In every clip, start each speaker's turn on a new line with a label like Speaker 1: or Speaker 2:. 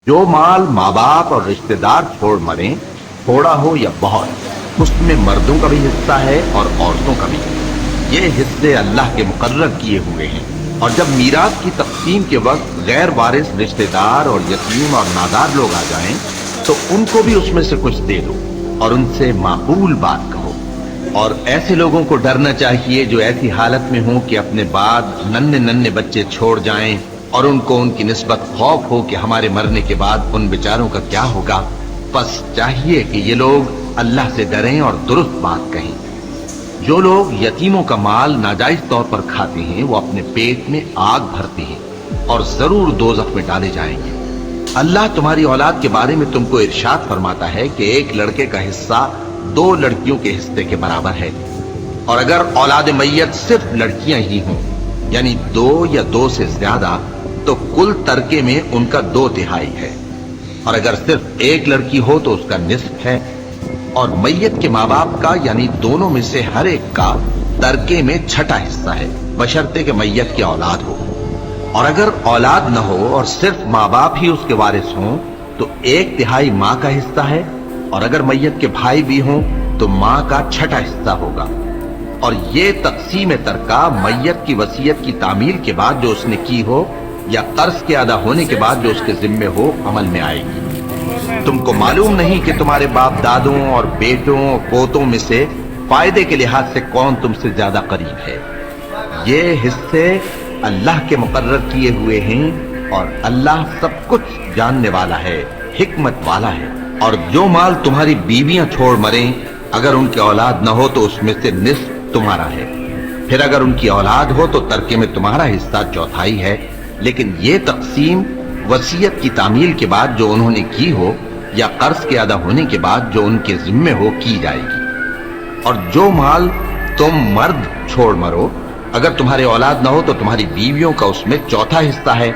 Speaker 1: جو مال ماں باپ اور رشتہ دار چھوڑ مریں، تھوڑا ہو یا بہت، اس میں مردوں کا بھی حصہ ہے اور عورتوں کا بھی۔ یہ حصے اللہ کے مقرر کیے ہوئے ہیں، اور جب میراث کی تقسیم کے وقت غیر وارث رشتہ دار اور یتیم اور نادار لوگ آ جائیں تو ان کو بھی اس میں سے کچھ دے دو اور ان سے معقول بات کہو۔ اور ایسے لوگوں کو ڈرنا چاہیے جو ایسی حالت میں ہوں کہ اپنے بعد ننھے ننھے بچے چھوڑ جائیں اور ان کو ان کی نسبت خوف ہو کہ ہمارے مرنے کے بعد ان بیچاروں کا کیا ہوگا۔ بس چاہیے کہ یہ لوگ اللہ سے ڈریں اور درست بات کہیں۔ جو لوگ یتیموں کا مال ناجائز طور پر کھاتے ہیں وہ اپنے پیٹ میں آگ بھرتے ہیں اور ضرور دوزخ میں ڈالے جائیں گے۔ اللہ تمہاری اولاد کے بارے میں تم کو ارشاد فرماتا ہے کہ ایک لڑکے کا حصہ 2 لڑکیوں کے حصے کے برابر ہے، اور اگر اولاد میت صرف لڑکیاں ہی ہوں یعنی 2 یا 2 سے زیادہ تو کل ترکے میں ان کا 2/3 ہے، اور اگر صرف ایک لڑکی ہو تو اس کا نصف ہے، اور میت کے ماں باپ کا یعنی دونوں میں سے ہر ایک کا ترکے میں 6واں حصہ ہے، بشرطے کہ میت کی اولاد ہو۔ اور اگر اولاد نہ ہو اور صرف ماں باپ ہی اس کے وارث ہوں تو 1/3 ماں کا حصہ ہے، اور اگر میت کے بھائی بھی ہوں تو ماں کا 6واں حصہ ہوگا۔ اور یہ تقسیم ترکہ میت کی وصیت کی تعمیل کے بعد جو اس نے کی ہو یا قرض کے ادا ہونے کے بعد جو اس کے ذمے ہو عمل میں آئے گی۔ تم کو معلوم نہیں کہ تمہارے باپ دادوں اور بیٹوں اور پوتوں میں سے فائدے کے لحاظ سے کون تم سے زیادہ قریب ہے۔ یہ حصے اللہ کے مقرر کیے ہوئے ہیں، اور اللہ سب کچھ جاننے والا ہے، حکمت والا ہے۔ اور جو مال تمہاری بیویاں چھوڑ مریں اگر ان کی اولاد نہ ہو تو اس میں سے نصف تمہارا ہے، پھر اگر ان کی اولاد ہو تو ترکے میں تمہارا حصہ 1/4 ہے، لیکن یہ تقسیم وصیت کی تعمیل کے بعد جو انہوں نے کی ہو یا قرض کے ادا ہونے کے بعد جو ان کے ذمے ہو کی جائے گی۔ اور جو مال تم مرد چھوڑ مرو اگر تمہارے اولاد نہ ہو تو تمہاری بیویوں کا اس میں 1/4 حصہ ہے،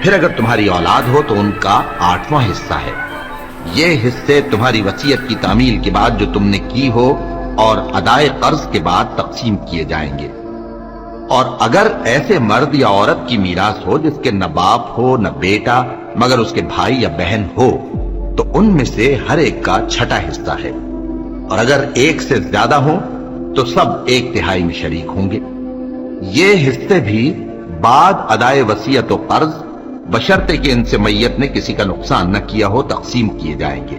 Speaker 1: پھر اگر تمہاری اولاد ہو تو ان کا 8واں حصہ ہے۔ یہ حصے تمہاری وصیت کی تعمیل کے بعد جو تم نے کی ہو اور ادائے قرض کے بعد تقسیم کیے جائیں گے۔ اور اگر ایسے مرد یا عورت کی میراث ہو جس کے نہ باپ ہو نہ بیٹا مگر اس کے بھائی یا بہن ہو تو ان میں سے ہر ایک کا 6واں حصہ ہے، اور اگر ایک سے زیادہ ہو تو سب 1/3 میں شریک ہوں گے۔ یہ حصے بھی بعد ادائے وصیت و قرض بشرطے کہ ان سے میت نے کسی کا نقصان نہ کیا ہو تقسیم کیے جائیں گے۔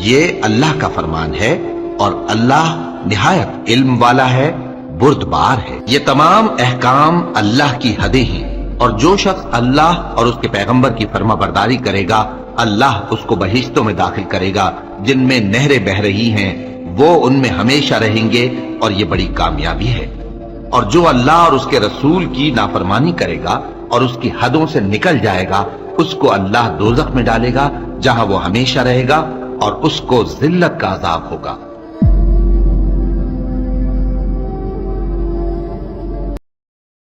Speaker 1: یہ اللہ کا فرمان ہے، اور اللہ نہایت علم والا ہے، بردبار ہے۔ یہ تمام احکام اللہ کی حدیں ہیں، اور جو شخص اللہ اور اس کے پیغمبر کی فرما برداری کرے گا اللہ اس کو بہشتوں میں داخل کرے گا جن میں نہریں بہہ رہی ہیں، وہ ان میں ہمیشہ رہیں گے، اور یہ بڑی کامیابی ہے۔ اور جو اللہ اور اس کے رسول کی نافرمانی کرے گا اور اس کی حدوں سے نکل جائے گا اس کو اللہ دوزخ میں ڈالے گا جہاں وہ ہمیشہ رہے گا، اور اس کو ذلت کا عذاب ہوگا۔